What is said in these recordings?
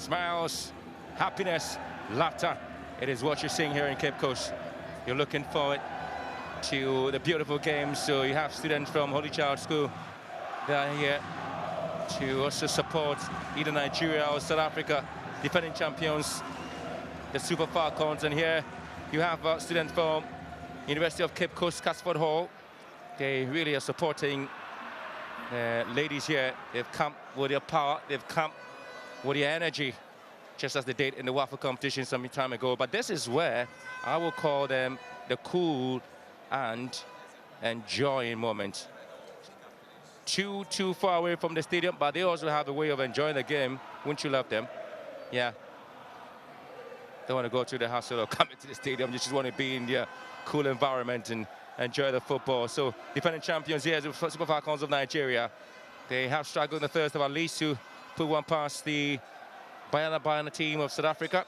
Smiles, happiness, laughter. It is what you're seeing here in Cape Coast. You're looking forward to the beautiful games. So you have students from Holy Child School that are here to also support either Nigeria or South Africa, defending champions, the Super Falcons. And here you have students from University of Cape Coast, Casford Hall. They really are supporting ladies here. They've come with their power, they've come with their energy, just as they did in the waffle competition some time ago. But this is where I will call them the cool and enjoying moment. Too far away from the stadium, but they also have a way of enjoying the game. Wouldn't you love them? Yeah. Don't want to go to the hustle or come into the stadium. You just want to be in the cool environment and enjoy the football. So defending champions here, the Super Falcons of Nigeria. They have struggled in the first of at least to put one past the Banyana team of South Africa.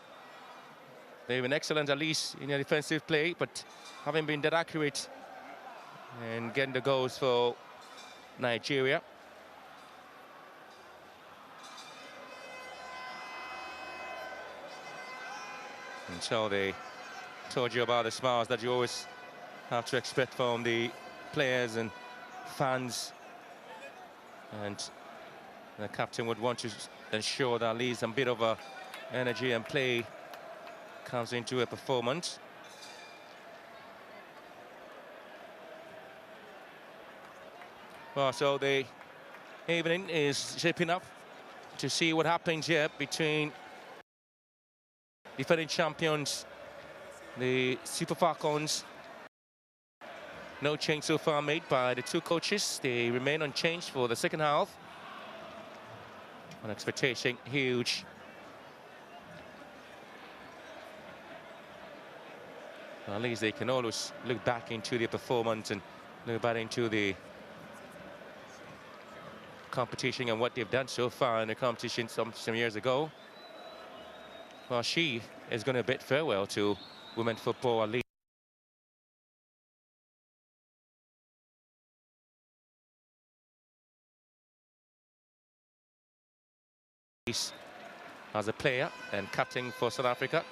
They've been excellent at least in their defensive play, but haven't been that accurate in getting the goals for Nigeria. And so they told you about the smiles that you always have to expect from the players and fans. And the captain would want to ensure that at least a bit of energy and play comes into a performance. Well, so the evening is shaping up to see what happens here between defending champions, the Super Falcons. No change so far made by the two coaches. They remain unchanged for the second half. An expectation huge. Well, at least they can always look back into their performance and look back into the competition and what they've done so far in the competition some years ago. Well, she is going to bid farewell to women's football at least. As a player and captain for South Africa.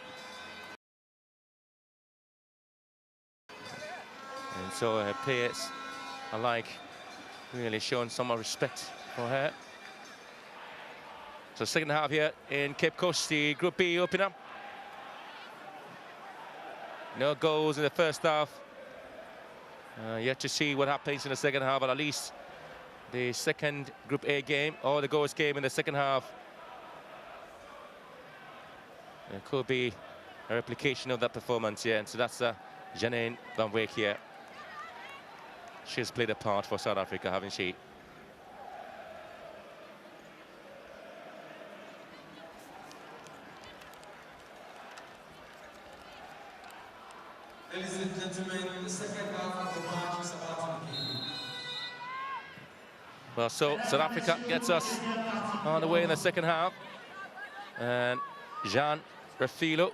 And so her players alike really showing some respect for her. So second half here in Cape Coast, the Group B opener. No goals in the first half. Yet to see what happens in the second half, but at least the second Group A game, or the goals game in the second half, it could be a replication of that performance here. And so that's Janine van Wyk here. She's played a part for South Africa, haven't she? Ladies and gentlemen, the second half of the match is about to begin. Well, so South Africa gets us on the way in the second half. And Jean Refilo.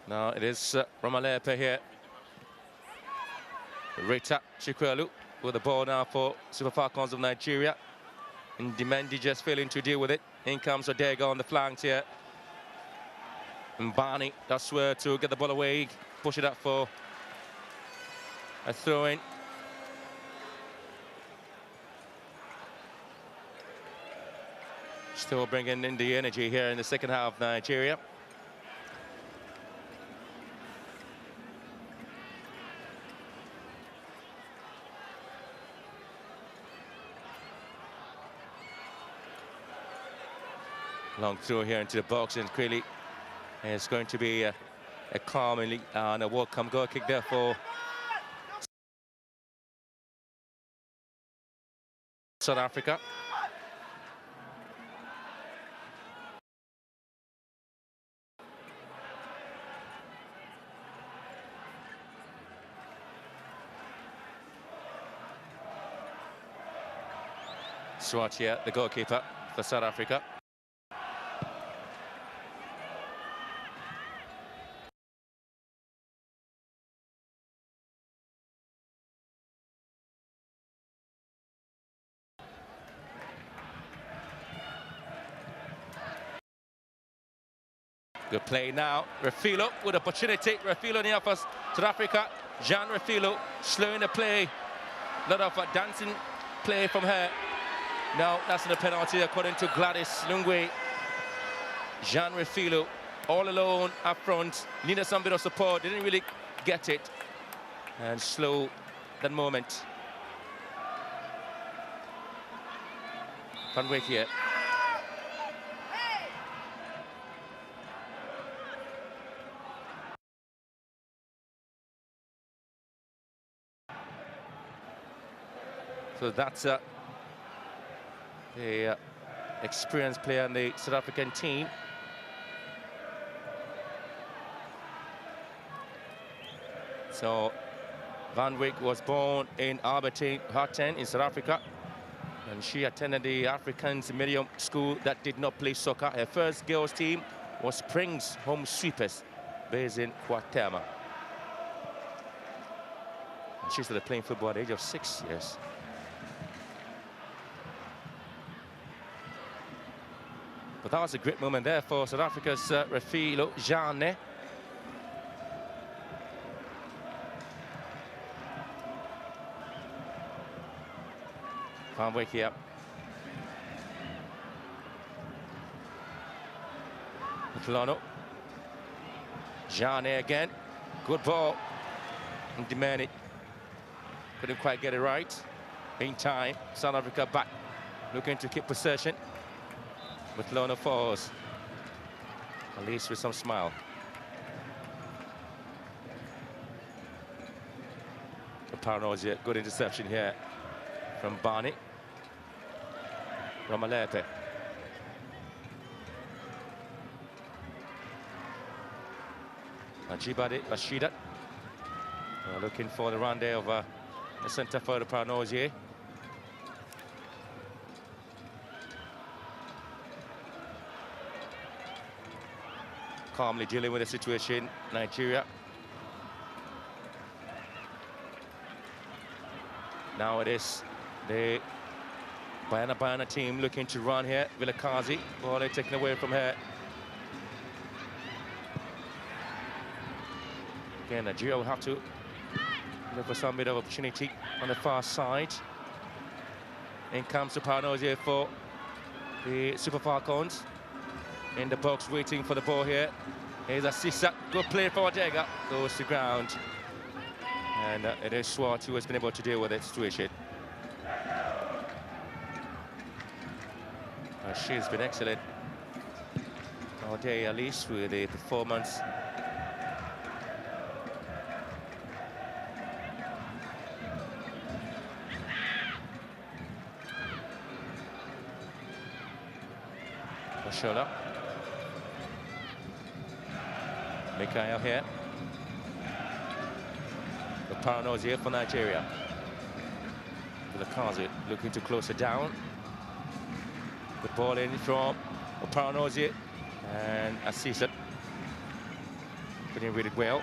Now it is Ramalepe here. Rita Chikwelu with the ball now for Super Falcons of Nigeria. And Dimendi just failing to deal with it. In comes Odega on the flanks here. And Barney does where to get the ball away, push it up for a throw-in. Still bringing in the energy here in the second half of Nigeria. Long throw here into the box, and clearly it's going to be a calm and a welcome goal kick there for South Africa. Swart here, the goalkeeper for South Africa. Good play now. Refilo with opportunity. Refilo in the offers. South Africa. Jean Refilo slowing the play. A lot of dancing play from her. No, that's not a penalty according to Gladys Lungwe. Jean Refilo all alone up front. Needed some bit of support. Didn't really get it. And slow that moment. Van Wyk here. So that's the experienced player on the South African team. So Van Wyk was born in Albertine, Gauteng in South Africa. And she attended the Afrikaans medium school that did not play soccer. Her first girls team was Springs Home Sweepers, based in KwaThema. And she started playing football at the age of 6 years. But that was a great moment there for South Africa's Refilo Jane. Van Wyk here. Mutulano. Jane again. Good ball. And Demani couldn't quite get it right. Meantime, South Africa back, looking to keep possession. Mutulano falls, at least with some smile. Paranoia, good interception here from Barney. Ramalepe. Ajibade Rashida. Looking for the run there of the centre for the Paranoia. Calmly dealing with the situation, Nigeria. Now it is the Banyana team looking to run here. Vilakazi, ball taken away from her. Again, Nigeria will have to look for some bit of opportunity on the far side. In comes the Paranoia for the Super Falcons. In the box, waiting for the ball here. Here's Asisa, good play for Odega. Goes to ground. And it is Swart who has been able to deal with the situation. She's been excellent all day, at least, with the performance. Oshola. Mikhail here. The Paranoia here for Nigeria. Vilakazi looking to close it down. The ball in from Paranoia and Asisa. Couldn't read it well.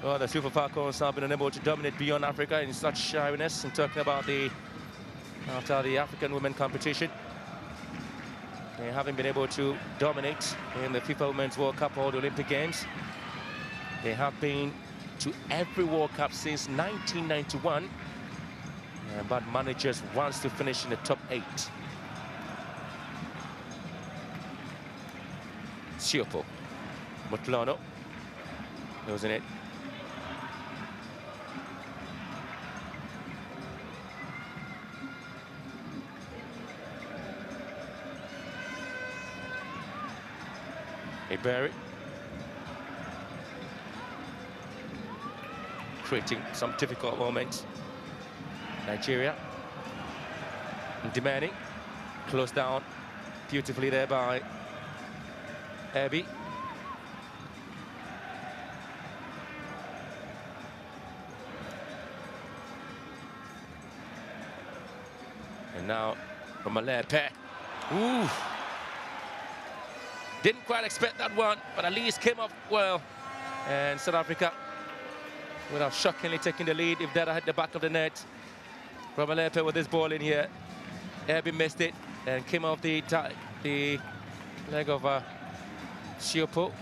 Well, the Super Falcons have been unable to dominate beyond Africa in such shyness. And talking about after the African women competition, they haven't been able to dominate in the FIFA Women's World Cup or the Olympic Games. They have been to every World Cup since 1991, but managers wants to finish in the top 8. Siopo, Mutulano, wasn't it? Barry creating some difficult moments. Nigeria. Demanding. Closed down beautifully there by Abby. And now from Malepe. Ooh. Didn't quite expect that one, but at least came up well. And South Africa without shockingly taking the lead. If that had hit the back of the net, Ramalepe with this ball in here. Erby missed it and came off the leg of Siopo.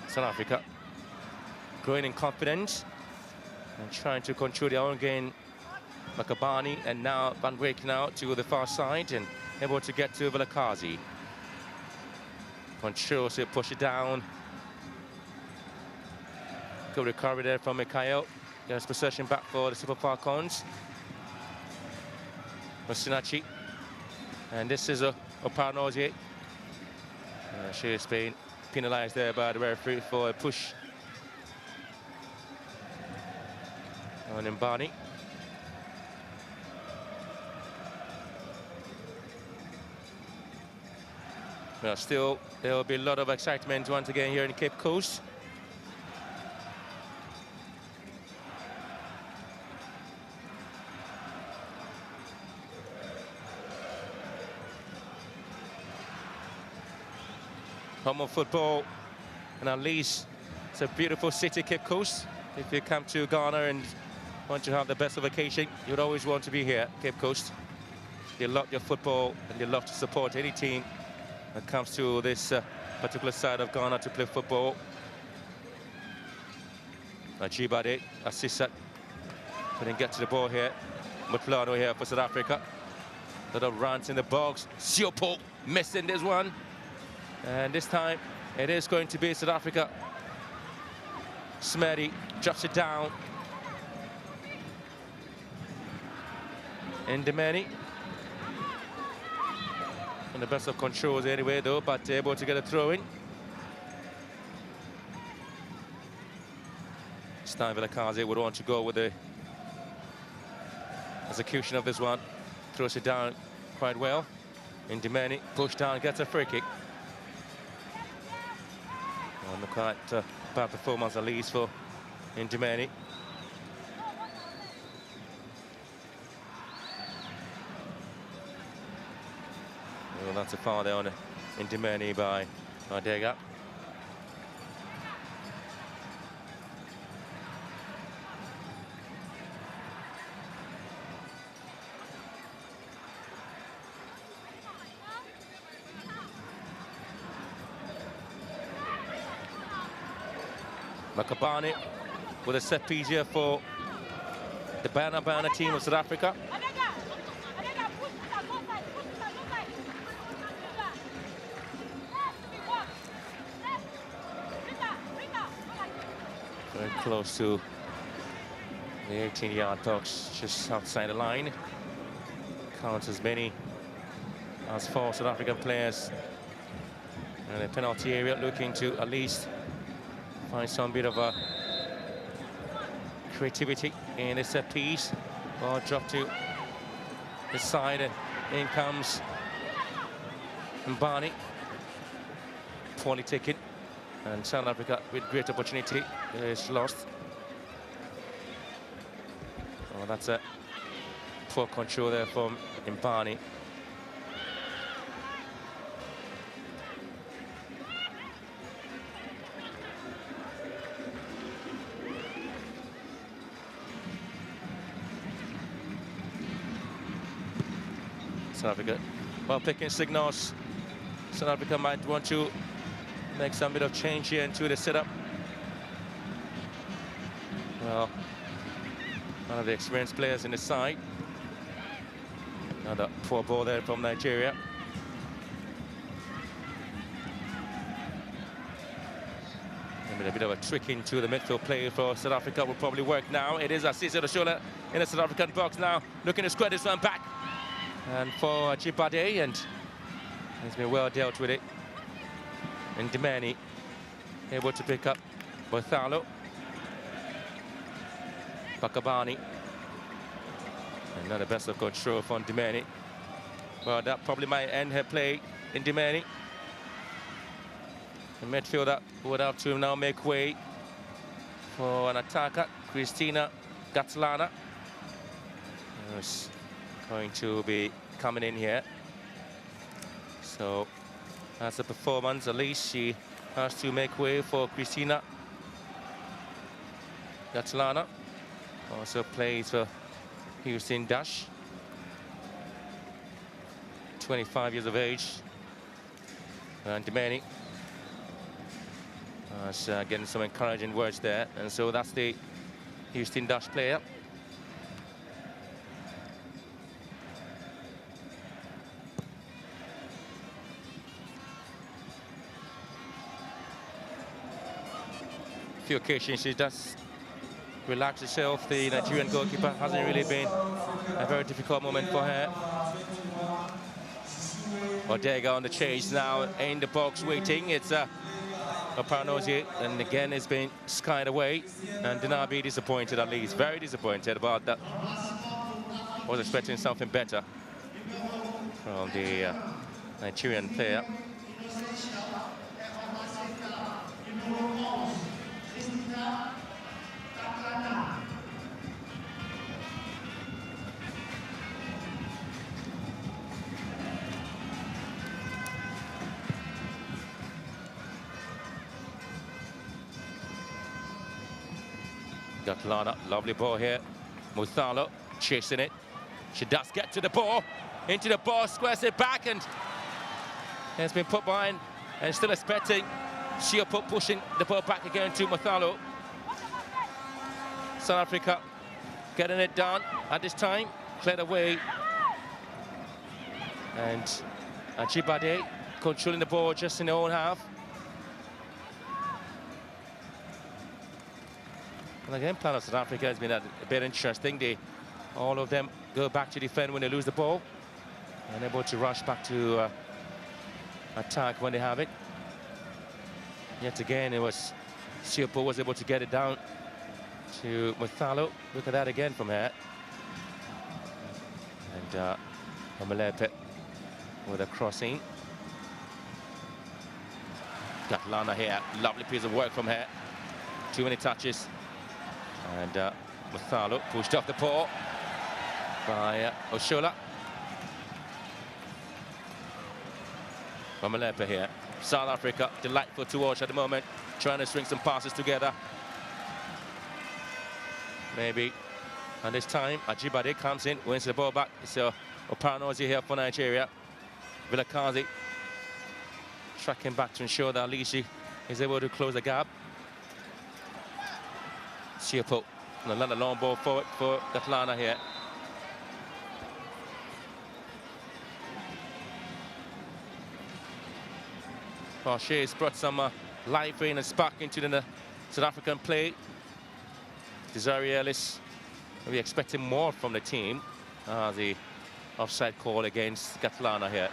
South Africa growing in confidence and trying to control their own game. Makabani and now Van Wyk now to the far side and able to get to Vilakazi. Controls it, push it down. Good recovery there from Mikhail. Gets possession back for the Super Falcons. Masinachi. And this is Oparnozie. She has been penalized there by the referee for a push on Mbani. Well, still, there will be a lot of excitement once again here in Cape Coast. Home of football, and at least it's a beautiful city, Cape Coast. If you come to Ghana and want to have the best of vacation, you'd always want to be here, Cape Coast. You love your football and you love to support any team that comes to this particular side of Ghana to play football. Ajibade, Asisat couldn't get to the ball here. Mutlano here for South Africa. A lot of runs in the box. Siopo missing this one. And this time, it is going to be South Africa. Smerdy drops it down. Ndimeni. On the best of controls anyway, though, but able to get a throw in. This time, Vilakazi would want to go with the execution of this one. Throws it down quite well. Ndimeni pushed down, gets a free kick. Quite bad performance, at least, for Ndimeni. Well, that's a foul there on Ndimeni by Dega. Makabani with a set piece here for the Bana team of South Africa. Very close to the 18-yard box, just outside the line. Counts as many as 4 South African players. And the penalty area looking to at least find some bit of a creativity in this set piece. Ball dropped to the side and in comes Mbani. Poorly taken. And South Africa with great opportunity is lost. Oh, that's a poor control there from Mbani. South Africa, well, picking signals. South Africa might want to make some bit of change here into the setup. Well, one of the experienced players in the side. Another poor ball there from Nigeria. A bit of a trick into the midfield play for South Africa will probably work now. It is Asise Oshola in the South African box now, looking to square this one back. And for Ajibade, and he's been well dealt with it. And Ndimeni able to pick up Bothalo. Bakabani. And not the best of control from Ndimeni. Well, that probably might end her play in Demeni. The midfielder would have to now make way for an attacker, Christina Gatlana, who's going to be coming in here. So, as a performance, at least she has to make way for Christina Gatlana. Also plays for Houston Dash. 25 years of age. And Demeni getting some encouraging words there. And so that's the Houston Dash player. A few occasions she does relax herself. The Nigerian goalkeeper hasn't really been a very difficult moment for her. Odega on the chase now in the box waiting. It's Oparanozie, and again it's been skied away. And Dinabi disappointed, at least very disappointed about that. Was expecting something better from the Nigerian player. Gatlana, lovely ball here. Muthalo chasing it. She does get to the ball, into the ball, squares it back, and it's been put behind, and still expecting Siopo pushing the ball back again to Muthalo. South Africa getting it done at this time, cleared away. And Ajibade controlling the ball just in their own half. And again, plan of South Africa has been a bit interesting. All of them go back to defend when they lose the ball, and able to rush back to attack when they have it. Yet again, it was Siopo was able to get it down to Muthalo. Look at that again from her. And Omelepe with a crossing. Gatlana here, lovely piece of work from her. Too many touches. And Muthalo pushed off the ball by Oshola. Omelepe here. South Africa, delightful to watch at the moment, trying to string some passes together. Maybe. And this time, Ajibade comes in, wins the ball back. So Oparanozie here for Nigeria. Vilakazi tracking back to ensure that Alishi is able to close the gap. Siopo, and another long ball forward for Gatlana here. Well, she's brought some life in and spark into the South African play. Desiree Ellis, we're expecting more from the team. The offside call against Gatlana here.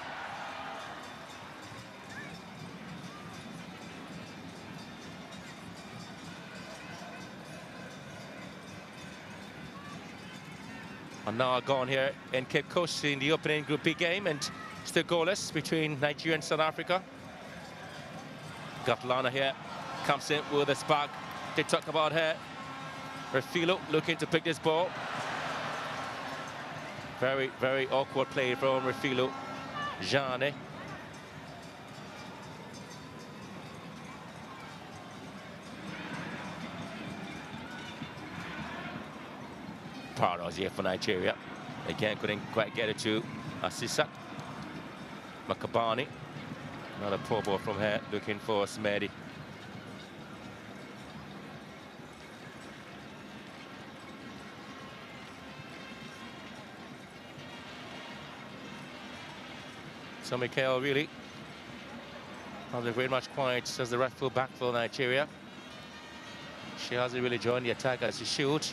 And now gone here in Cape Coast in the opening Group B game, and still goalless between Nigeria and South Africa. Gatlana here comes in with a spark. They talk about her. Refilo looking to pick this ball. Very, very awkward play from Refilo. Jane. Paros here for Nigeria. Again, couldn't quite get it to Asisa. Makabani. Another poor ball from her, looking for Smedi. So Mikel really hasn't very much quiet as the right full back for Nigeria. She hasn't really joined the attack as she should.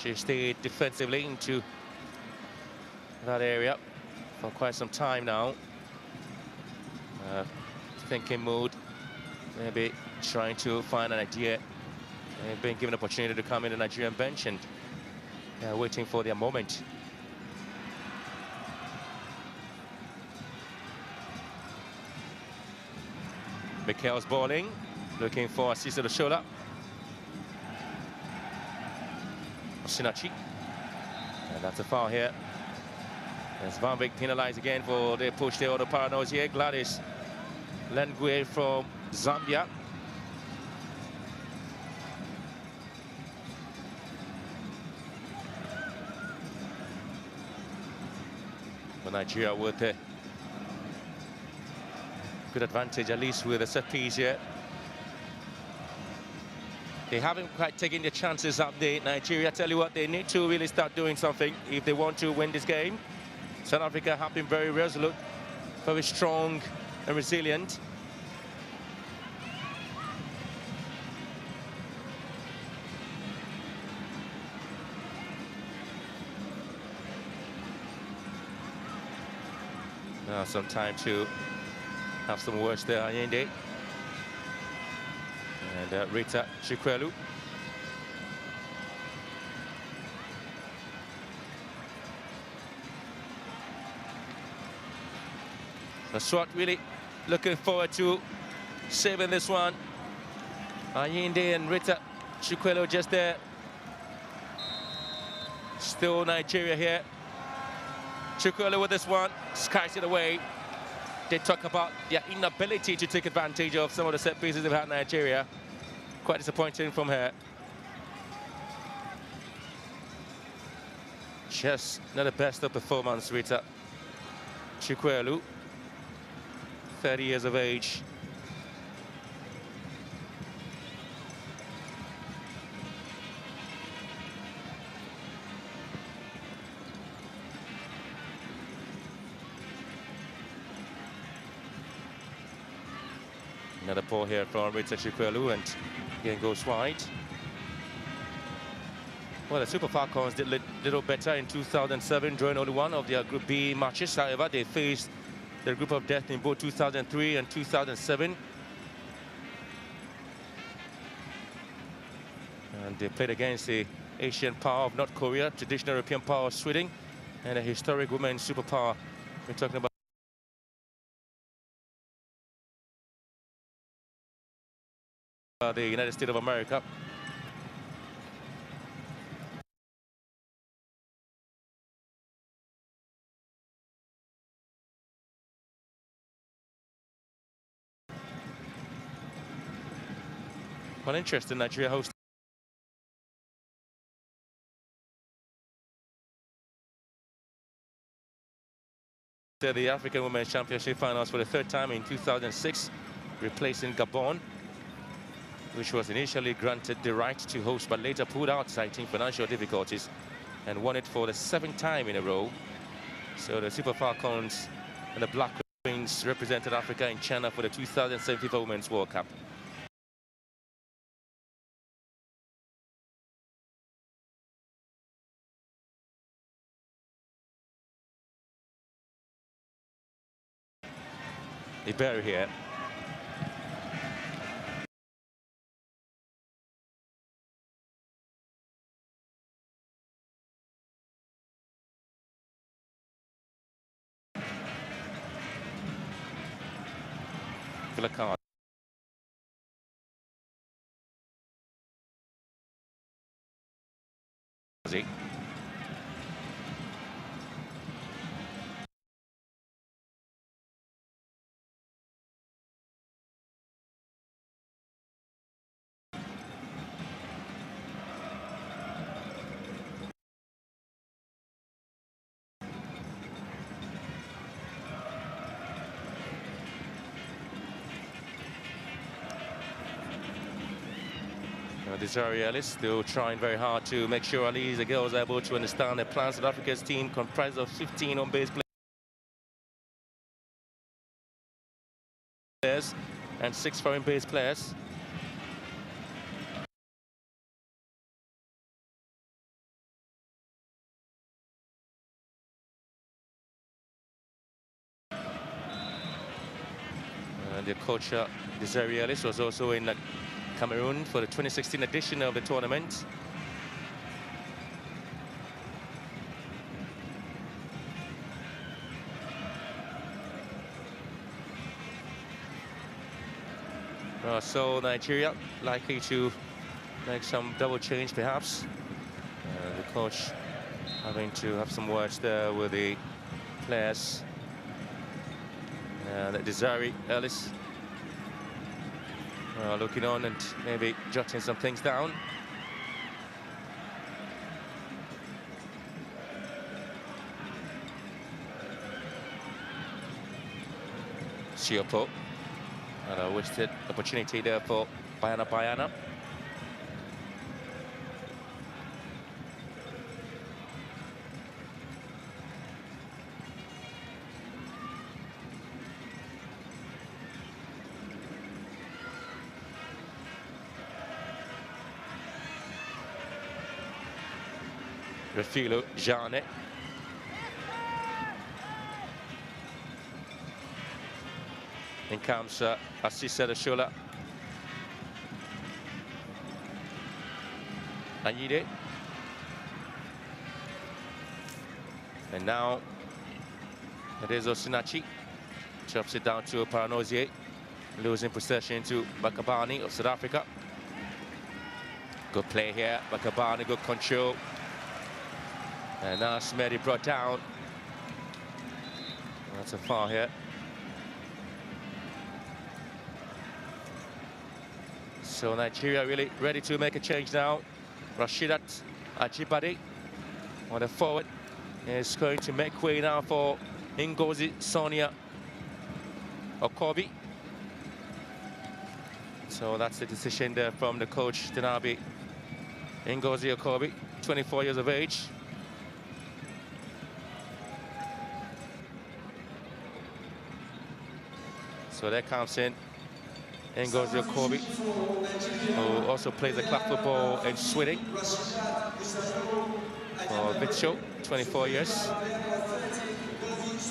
She stayed defensively into that area for quite some time now. Thinking mood, maybe trying to find an idea, and being given an opportunity to come in the Nigerian bench and waiting for their moment. Mikel's bowling, looking for assist to the shoulder. Osinachi. And that's a foul here. As Van Beek penalized again for the push there on the Paranos here. Gladys Lengwe from Zambia. But Nigeria with a good advantage, at least with the set piece here. They haven't quite taken their chances up there. Nigeria, tell you what, they need to really start doing something if they want to win this game. South Africa have been very resolute, very strong and resilient. Now some time to have some words there, Ayinde. And Rita Chikwelu. Swart really looking forward to saving this one. Ayinde and Rita Chikwelu just there. Still Nigeria here. Chikwelu with this one, skies it away. They talk about their inability to take advantage of some of the set pieces they've had in Nigeria. Quite disappointing from her. Just not the best of performance, Rita Chikwelu. 30 years of age. Another ball here from Rita Chikwelu, and again goes wide. Well, the Super Falcons did a little better in 2007, drawing only one of their Group B matches. However, they faced the group of death in both 2003 and 2007. And they played against the Asian power of North Korea, traditional European power of Sweden, and a historic women's superpower. We're talking about the United States of America. Well, interesting, Nigeria hosted the African Women's Championship Finals for the third time in 2006, replacing Gabon, which was initially granted the right to host but later pulled out citing financial difficulties, and won it for the 7th time in a row. So the Super Falcons and the Black Queens represented Africa in China for the 2007 FIFA Women's World Cup. Iberi here. Vilacard. Desiree Ellis still trying very hard to make sure at least the girls are able to understand the plans. South Africa's team comprised of 15 on-base players and 6 foreign-base players. And the coach, Desiree Ellis, was also in Cameroon for the 2016 edition of the tournament. So Nigeria likely to make some double change perhaps. The coach having to have some words there with the players. Desiree Ellis looking on and maybe jotting some things down. Siopo, and a wasted opportunity there for Bayana. Refilo Jane. In comes Asisa Doshola. Anyide. And now it is Osinachi. Chops it down to Paranozie. Losing possession to Bakabani of South Africa. Good play here. Bakabani, good control. And now Smedi brought down. That's a foul here. So Nigeria really ready to make a change now. Rashidat Ajibade on the forward is going to make way now for Ngozi Sonia Okobi. So that's the decision there from the coach, Dinabi. Ngozi Okobi, 24 years of age. So there comes in Ngozi Okobi, who also plays the club football in Sweden for Vitcho, 24 years.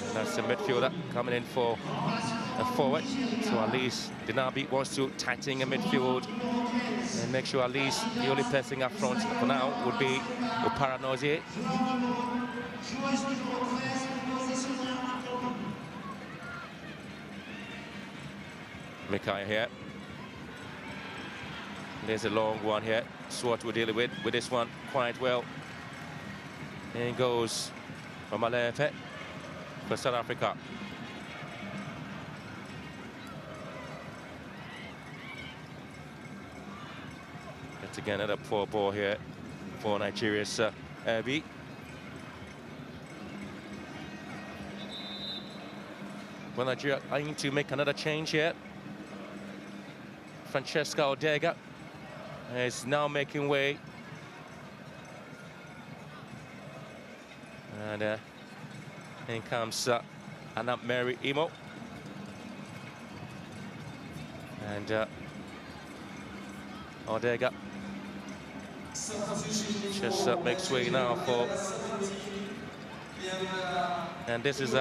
And that's the midfielder coming in for a forward. So at least Dinabi wants to tighten a midfield and make sure at least the only person up front for now would be Paranozie. Mikai here. There's a long one here. Swart will deal with this one quite well. And goes from Alefe for South Africa. It's again another poor ball here for Nigeria's Erbi. Well, Nigeria aiming to make another change here. Francesca Odega is now making way. And in comes Anna Mary Imo. And Odega just makes way now for. And this is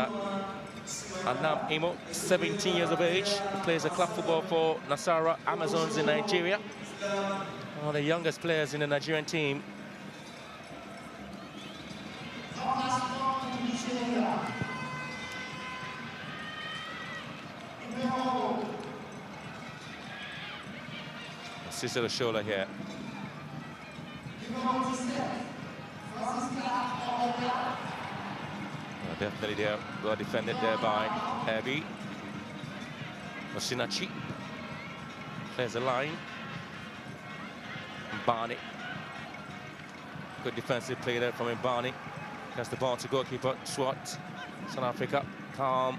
Anam Imo, 17 years of age, plays a club football for Nasarawa Amazons in Nigeria. One of the youngest players in the Nigerian team. Cicero Shola here. Definitely there, well defended there by Erbi. Osinachi plays the line. Barney. Good defensive play there from Barney. Gets the ball to goalkeeper Swart. South Africa, calm,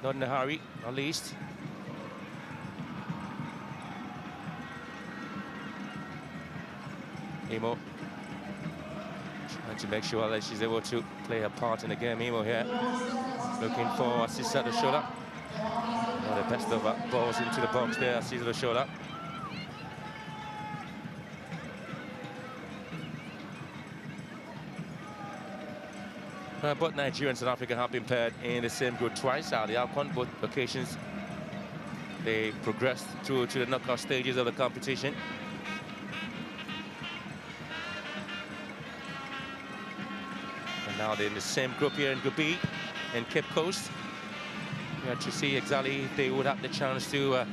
not in a hurry, at least. Imo. Trying to make sure that she's able to play her part in the game. Imo here, looking for Asisa Doshola. One of the best of balls into the box there, Asisa Doshola. Both Nigeria and South Africa have been paired in the same group twice. On both occasions, they progressed through to the knockout stages of the competition. Now they're in the same group here in Group B in Cape Coast. We have to see exactly if they would have the chance to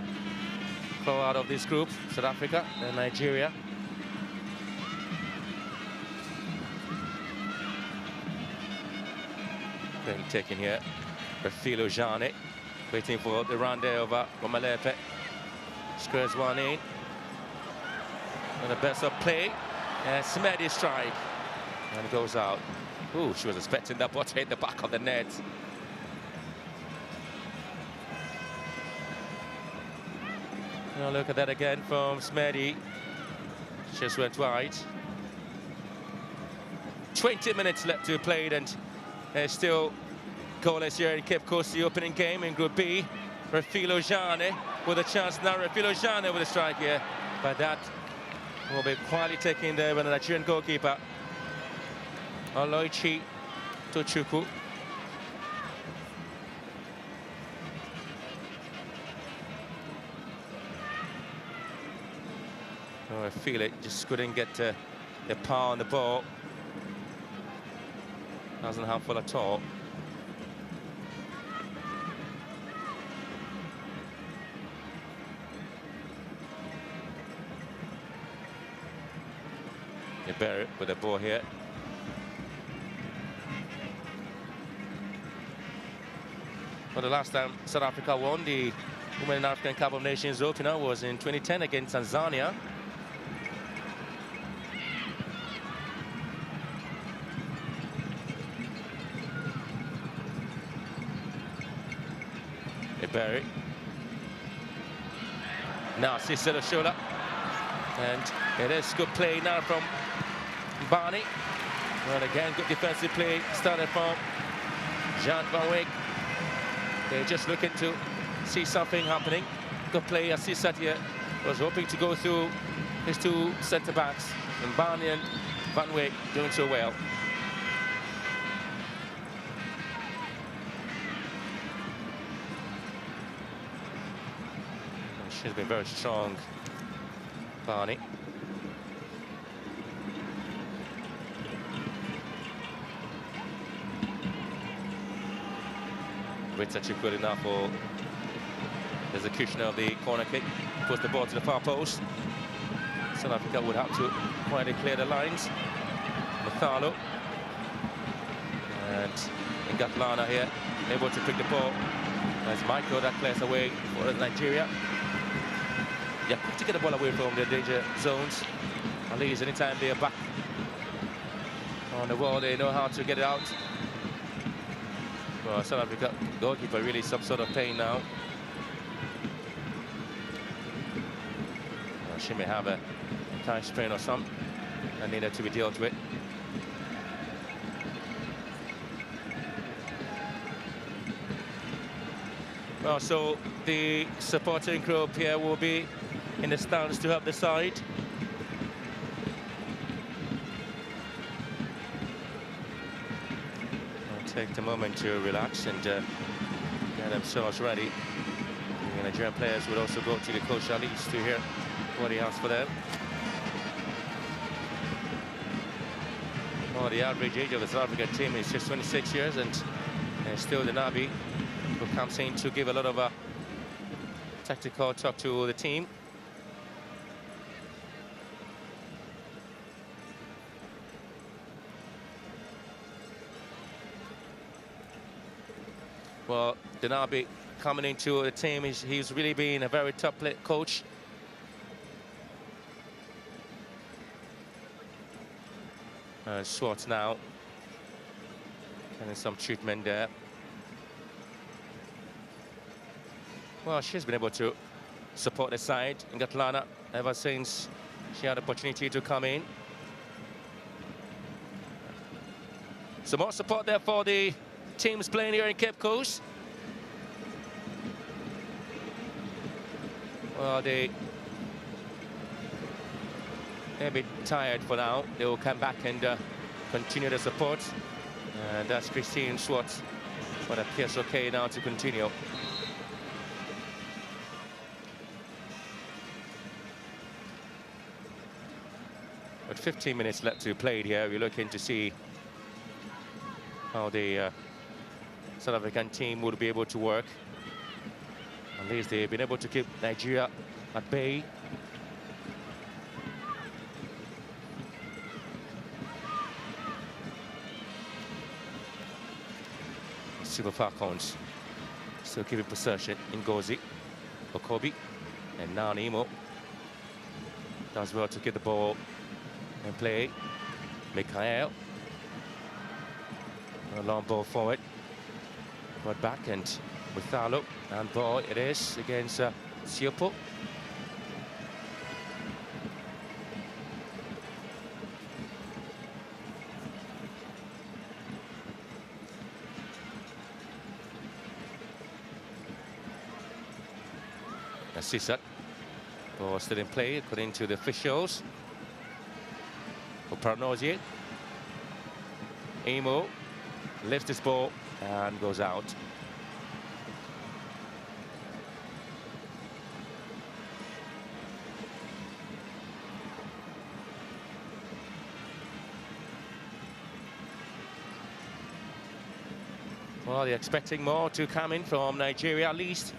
flow out of this group, South Africa and Nigeria. Playing taken here. Refilo Jane waiting for the run there over Omalepe. Squares one in. And the best of play. And Smedi strike. And it goes out. Ooh, she was expecting that ball to hit the back of the net. Now look at that again from Smedi. Just went wide. 20 minutes left to play, and still goalless here in Cape Coast, the opening game in Group B. Refilo Jane with a chance now. Refilo Jane with a strike here, but that will be quietly taken there by the Nigerian goalkeeper, Oloichi Tochukwu. Oh, I feel it, just couldn't get the power on the ball. Wasn't helpful at all. Barrett with the ball here. Well, the last time South Africa won the Women in African Cup of Nations opener was in 2010 against Tanzania. Barrett. Now Cicelo Shola. And it is good play now from Barney. Well, again, good defensive play started from Jan van Wyk. They're just looking to see something happening. Good play as Sisatia was hoping to go through his two centre-backs. And Barney and Van Wyk doing so well. She's been very strong, Barney. It's actually good enough for the execution of the corner kick. Puts the ball to the far post. South Africa would have to quietly clear the lines. Mathalo. And Ngatlana here, able to pick the ball. As Michael that clears away for Nigeria. Yeah, quick to get the ball away from the danger zones. At least anytime they're back on the wall, they know how to get it out. Well, South Africa goalkeeper really some sort of pain now. Well, she may have a thigh sprain or something that needed to be dealt with. Well, so the supporting group here will be in the stands to help the side. I'll take the moment to relax and get themselves ready. The Nigerian players would also go to the coach at least to hear what he has for them. Well, the average age of the South African team is just 26 years, and still the Nabi, who comes in to give a lot of tactical talk to the team. Well, Denabi coming into the team, he's really been a very top coach. Swartz now getting some treatment there. Well, she's been able to support the side in Ngatlana ever since she had the opportunity to come in. Some more support there for the teams playing here in Cape Coast. Well, they're a bit tired for now. They will come back and continue the support. And that's Christine Swartz. But it appears okay now to continue. With 15 minutes left to play here, we're looking to see how the South African team would be able to work. At least they've been able to keep Nigeria at bay. Super Falcons still keeping possession. Ngozi, Okobi, and now Nemo does well to get the ball and play. Mikael, a long ball forward, but back and with Thalo, and ball it is against Siopo. Sisat, ball still in play according to the officials. Oparanozie, Emo lifts this ball and goes out. Well, they're expecting more to come in from Nigeria at least.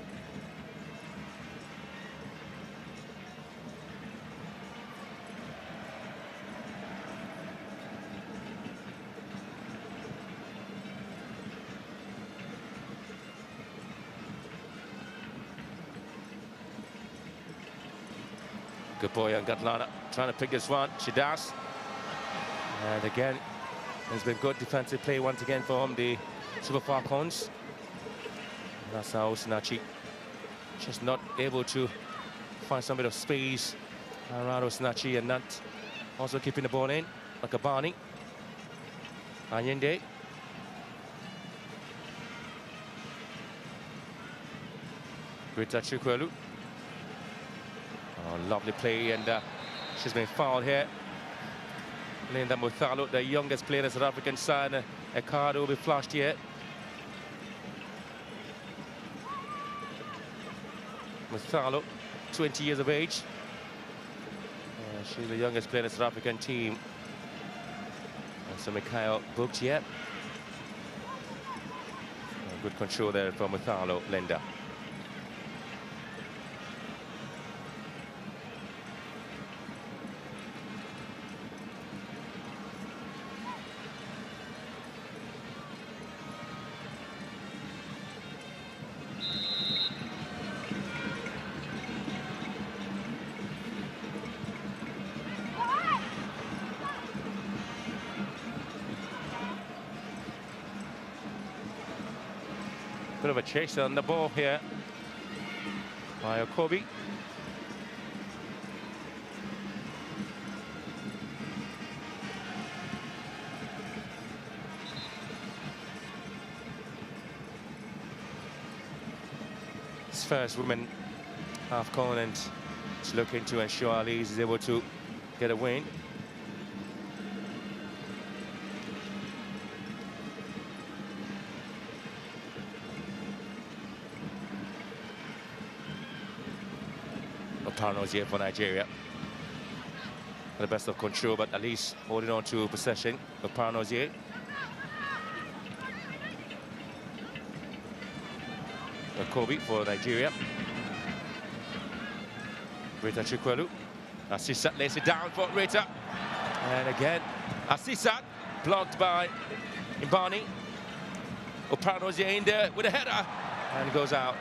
Good boy on Gatlana, trying to pick this one. She does. And again, there's been good defensive play once again from the Super Falcons. That's how Osinachi just not able to find some bit of space around Osinachi and not also keeping the ball in. Makabani, Anyende. Rita Chukwelu. Oh, lovely play, and she's been fouled here. Linda Muthalo, the youngest player in the South African side. A card will be flashed here. Muthalo, 20 years of age. She's the youngest player in the South African team. And so Mikhail booked here. Good control there from Muthalo, Linda. Bit of a chase on the ball here by Okobi. His first women AFCON, and he's looking to ensure Ali is able to get a win. Oparanozie for Nigeria. The best of control, but at least holding on to possession. Oparanozie. Kobe for Nigeria. Rita Chukwelu. Asisat lays it down for Rita. And again, Asisat blocked by Mbani. Oparanozie in there with a header and goes out.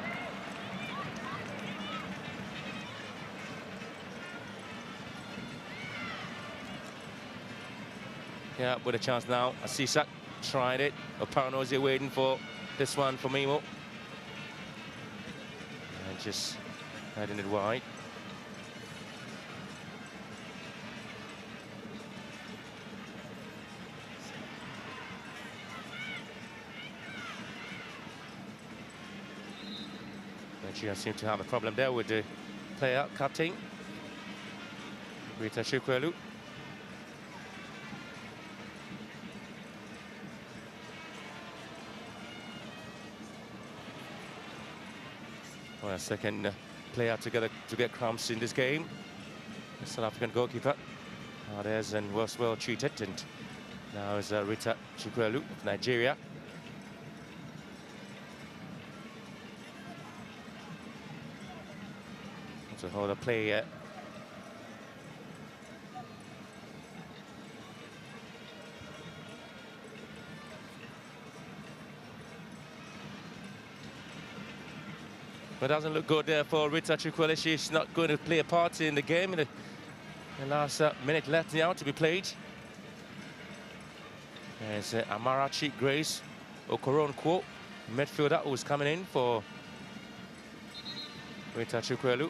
Yeah, with a chance now. Asisat tried it. Oparanozie waiting for this one from Emo. And just heading it wide. Nigeria seem to have a problem there with the player cutting. Rita Chukwelu. Well, a second player to get crumbs in this game. The South African goalkeeper. There's and was well treated, and now is Rita Chukwelu of Nigeria. to hold a play here. But it doesn't look good there for Rita Chukwueze. She's not going to play a part in the game in the last minute left now to be played. There's Amarachi Grace Okoronkwo, midfielder, who's coming in for Rita Chukwueze.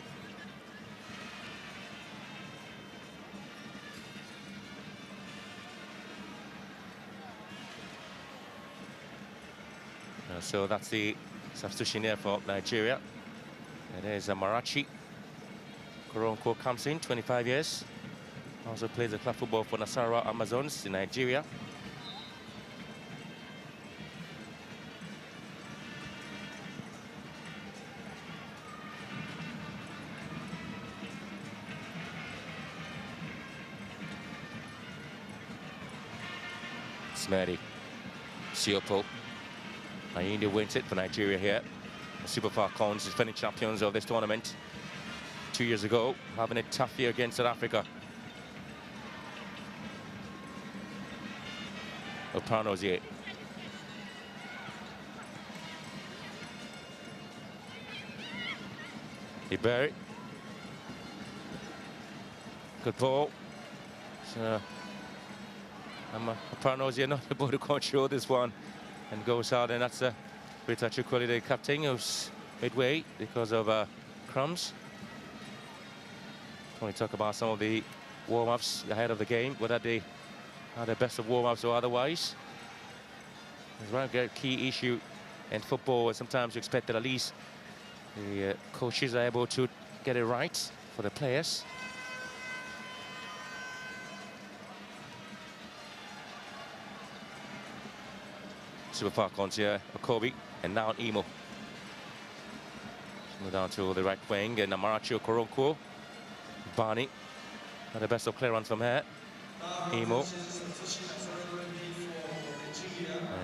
So that's the substitution here for Nigeria. And there's Amarachi. Okoronkwo comes in, 25 years. Also plays the club football for Nasarawa Amazons in Nigeria. Smerdi, Siopo, Ayinde wins it for Nigeria here. The Super Falcons, defending champions of this tournament 2 years ago, having a tough year against South Africa. Opanozie. Iberi. Good ball. So, Opanozie not able to control this one and goes out, and that's Rita Chukwueze, the captain, who's midway because of crumbs. When we talk about some of the warm-ups ahead of the game, whether they are the best of warm-ups or otherwise. It's one key issue in football, and sometimes you expect that at least the coaches are able to get it right for the players. Super Falcons here, Okobi, and now Imo. Move down to the right wing, and Amarachi Okoronkwo. Barney, and the best of clearance from here. Imo.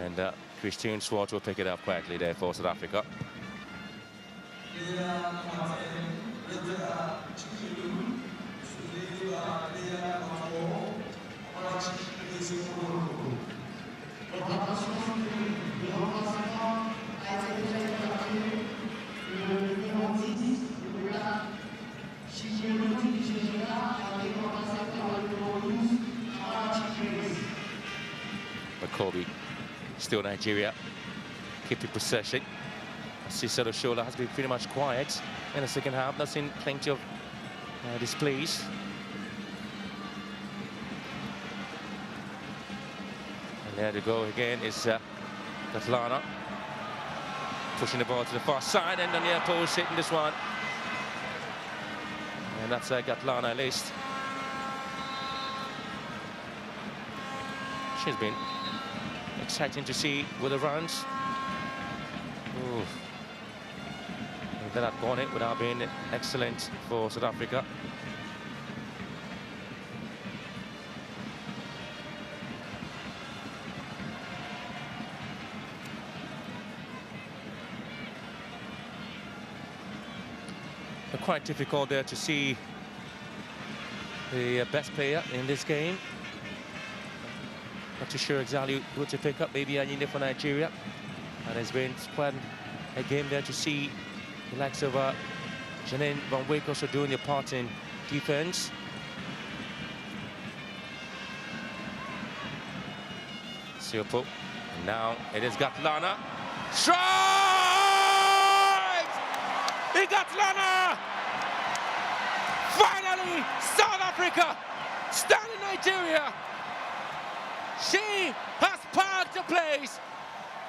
And Christine Swart will pick it up quietly there for South Africa. Kobe, still Nigeria, keeping possession. Cicero Shola has been pretty much quiet in the second half. Not seen plenty of displays. And there to go again is Gatlana, pushing the ball to the far side, and Daniel Post hitting this one. And that's Gatlana at least. She's been exciting to see with the runs. Ooh. That had gone it without being excellent for South Africa. Quite difficult there to see the best player in this game. Not too sure exactly who to pick up. Maybe Ayinde for Nigeria. And it's been quite a game there to see the likes of Janine Van Wyk also doing their part in defense. Siopo. And now it is Gatlana. Strike! He Gatlana! Finally, South Africa standing Nigeria. She has parked the place.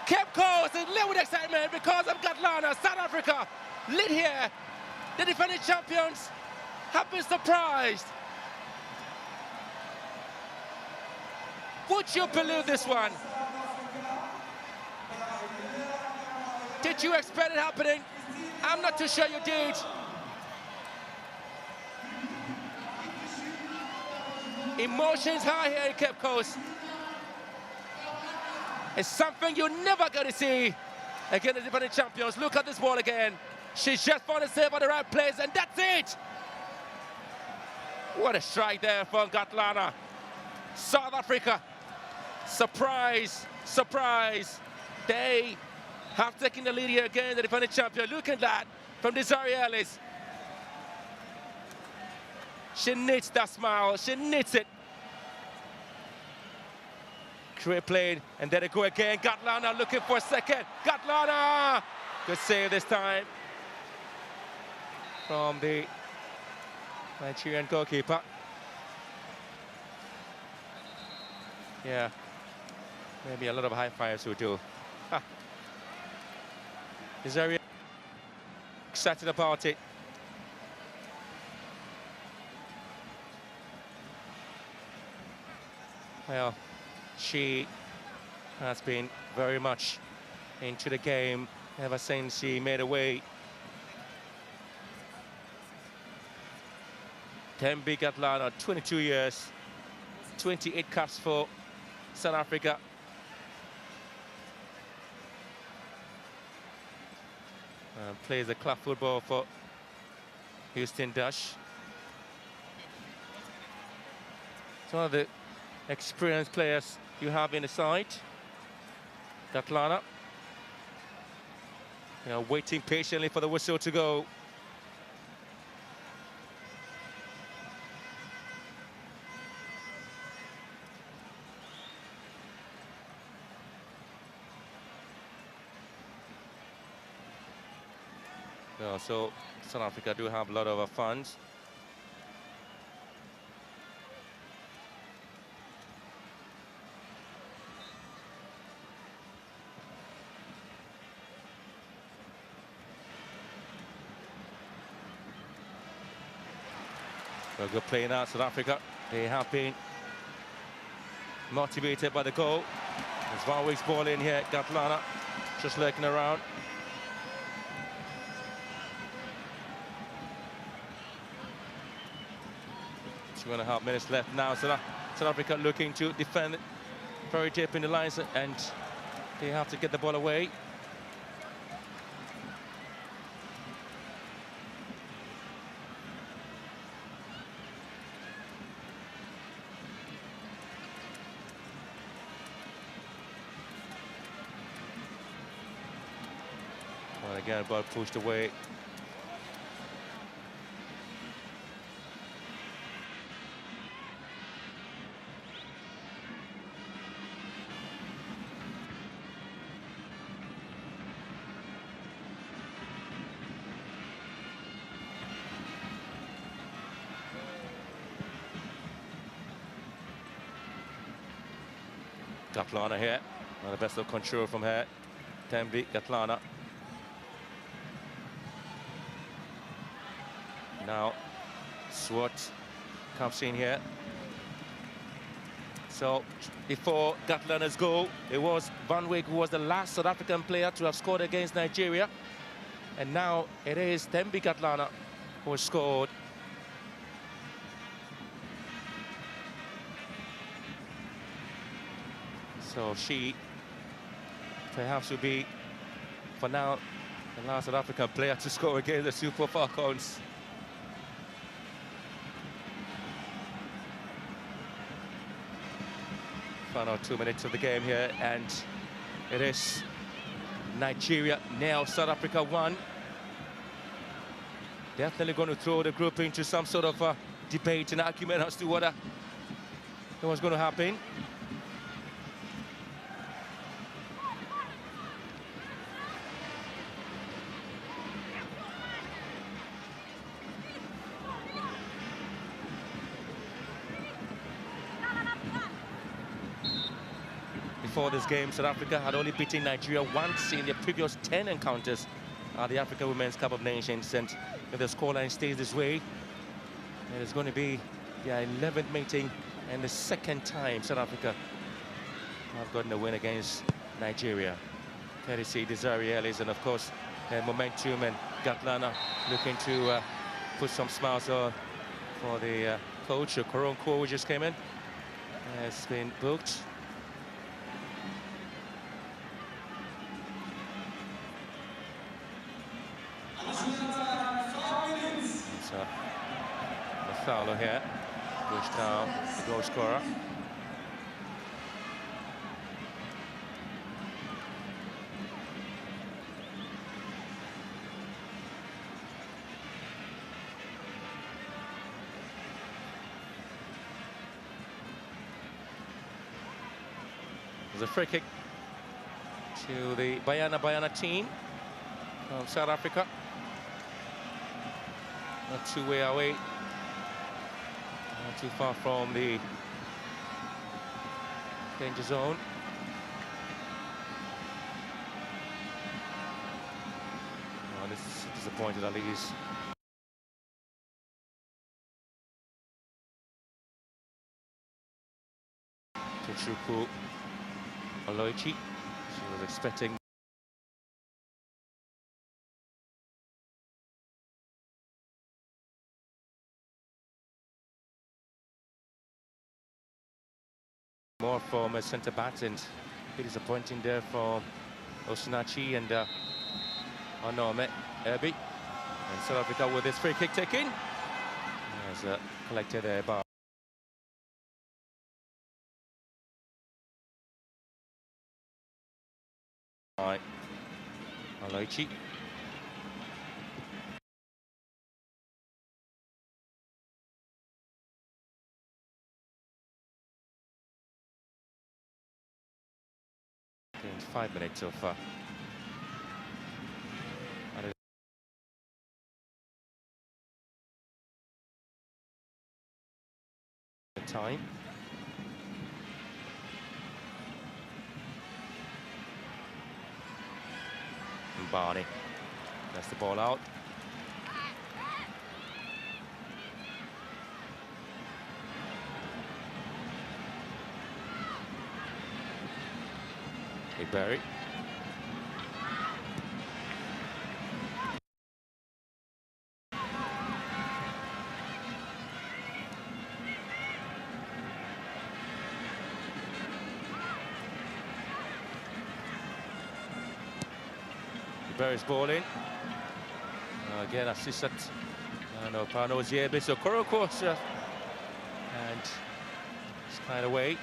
Cape Coast is lit with excitement because of Gatlana. South Africa lit here. The defending champions have been surprised. Would you believe this one? Did you expect it happening? I'm not too sure you did. Emotions high here in Cape Coast. It's something you're never going to see against the defending champions. Look at this ball again. She's just found herself at the right place, and that's it! What a strike there from Gatlana. South Africa, surprise, surprise. They have taken the lead here again, the defending champion. Look at that from Desiree Ellis. She knits that smile, she knits it. Great play, and there they go again. Gatlana looking for a second. Gatlana! Good save this time from the Nigerian goalkeeper. Yeah, maybe a lot of high fives would do. Is very excited about it. Well, she has been very much into the game ever since she made her way. Thembi Gatlana, 22 years, 28 caps for South Africa. Plays the club football for Houston Dash. It's one of the experienced players you have in the side. Gatlana, waiting patiently for the whistle to go. So South Africa do have a lot of funds. A good play now, South Africa. They have been motivated by the goal. There's Van Wyck's ball in here. Gatlana just lurking around. We're going to have minutes left now. South Africa looking to defend very deep in the lines, and they have to get the ball away. Well, again, ball pushed away. Gatlana here, the best of control from her. Thembi Gatlana. Now Swart comes in here. So before Gatlana's goal, it was Van Wyck who was the last South African player to have scored against Nigeria. And now it is Thembi Gatlana who has scored. So she perhaps will be, for now, the last South African player to score against the Super Falcons. Final 2 minutes of the game here, and it is Nigeria nil, South Africa 1. Definitely going to throw the group into some sort of debate and argument as to what was going to happen. Before this game, South Africa had only beaten Nigeria once in their previous 10 encounters at the African Women's Cup of Nations. And if the scoreline stays this way, it is going to be their 11th meeting and the second time South Africa have gotten a win against Nigeria. Courtesy Desiree Ellis, and of course Momentum and Gatlana looking to put some smiles on for the coach. Koronko, who just came in, has been booked. Fowler here. Bush now, the goal scorer. There's a free kick to the Banyana team from South Africa. Not too way away, not too far from the danger zone. Oh, this is disappointed, at least. Tochukwu Oloichi, she was expecting more from a centre back, and a bit disappointing there from Osinachi and Onome Ebi. And South Africa with this free kick taken. As collected there by Oloichi. In 5 minutes of time. And Barney, that's the ball out. Hey, Barry. Barry's ball in. Again, assistant. No, Pano is here, so Koro course. And it's kind of away.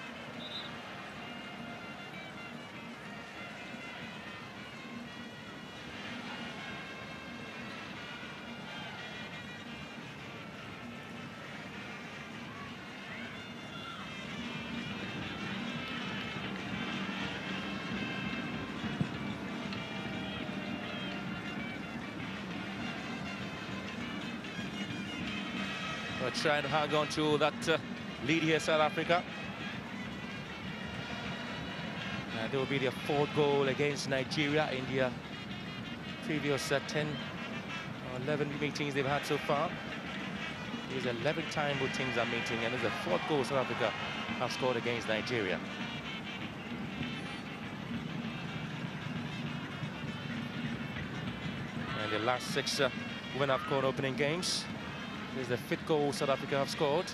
Trying to hang on to that lead here, South Africa. There will be their 4th goal against Nigeria in their previous 10 or 11 meetings they've had so far. It is 11th time both teams are meeting, and it's the 4th goal South Africa have scored against Nigeria. And the last 6 Women AFCON opening games. This is the 5th goal South Africa have scored.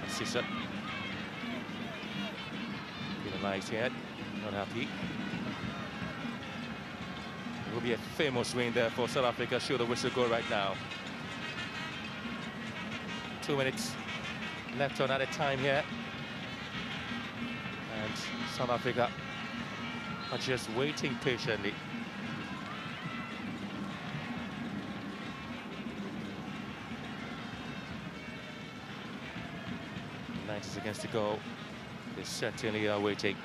Sisa. Been a nice hit, not happy. It will be a famous win there for South Africa. Show the whistle go right now. 2 minutes left on added time here. And South Africa are just waiting patiently. 90 seconds to go. They certainly are waiting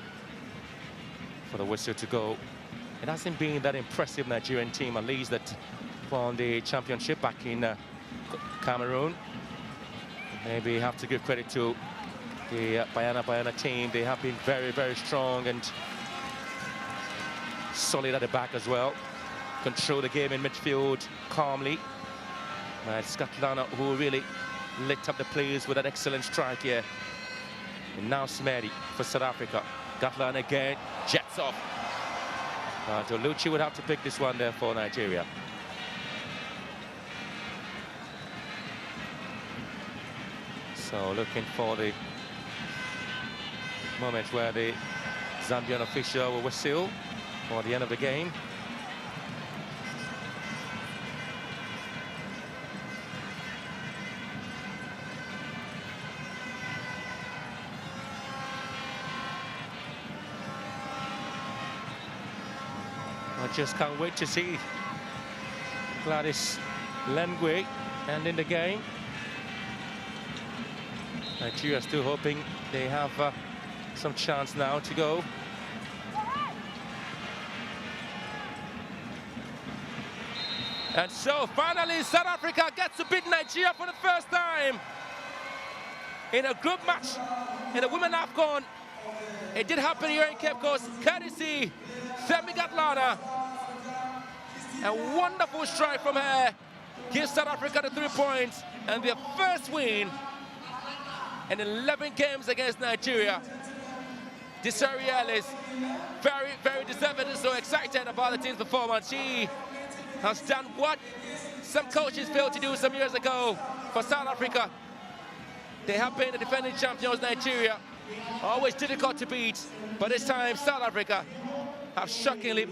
for the whistle to go. It hasn't been that impressive Nigerian team, at least, that won the championship back in Cameroon. Maybe have to give credit to the Banyana team. They have been very, very strong and solid at the back as well. Control the game in midfield calmly. It's Scotland who really lit up the players with an excellent strike here. And now Smery for South Africa. Gatland again, jets off. Tolucci would have to pick this one there for Nigeria. So looking for the moment where the Zambian official will whistle for the end of the game. I just can't wait to see Gladys Lengwe ending the game. Nigeria still hoping they have some chance now to go. And so finally South Africa gets to beat Nigeria for the first time in a group match in the Women AFCON. It did happen here in Cape Coast, courtesy Thembi Kgatlana. A wonderful strike from her gives South Africa the 3 points and their first win in 11 games against Nigeria. Desiree Ellis, very, very deserving and so excited about the team's performance. She has done what some coaches failed to do some years ago for South Africa. They have been the defending champions, Nigeria. Always difficult to beat, but this time South Africa have shockingly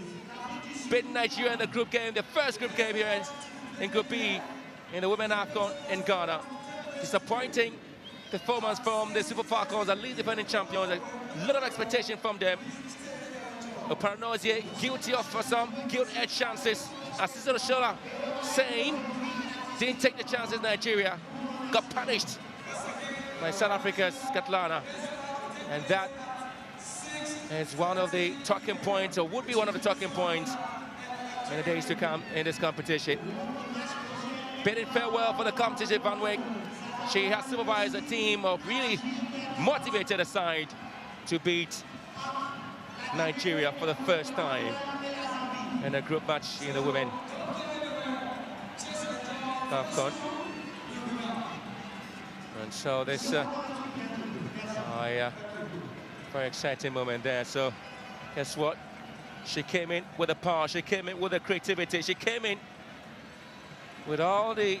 beaten Nigeria in the group game, the first group game here in Group B in the Women AFCON in Ghana. Disappointing performance from the Super Falcons, the league defending champions. A lot of expectation from them. Oparanozie guilty of some gilt-edged chances. Asisat Oshoala, same. Didn't take the chances. Nigeria got punished by South Africa's Kgatlana. And that is one of the talking points, or would be one of the talking points in the days to come in this competition. Bidding farewell for the competition, Van Wyk. She has supervised a team of really motivated a side to beat Nigeria for the first time in a group match in the Women AFCON. And so this very exciting moment there. So guess what? She came in with the power, she came in with the creativity, she came in with all the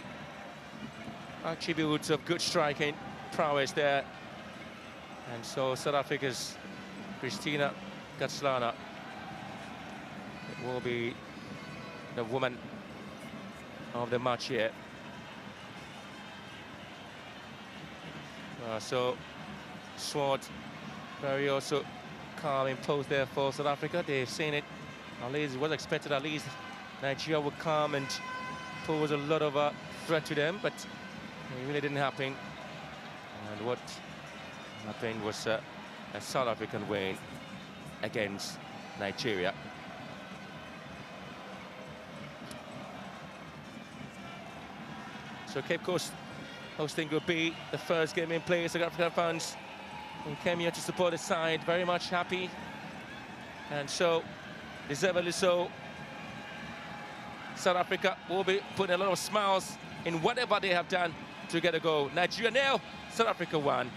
attributes of good striking prowess there. And so South Africa's Christina Kgatlana will be the woman of the match here. So Swart very also calm and posed there for South Africa. They've seen it. At least it was expected at least Nigeria would come and pose a lot of threat to them, but it really didn't happen. And what happened was a South African win against Nigeria. So Cape Coast hosting Group B, the first game in play. South African fans who came here to support the side, very much happy. And so, deservedly so, South Africa will be putting a lot of smiles in whatever they have done to get a goal. Nigeria nil, South Africa 1.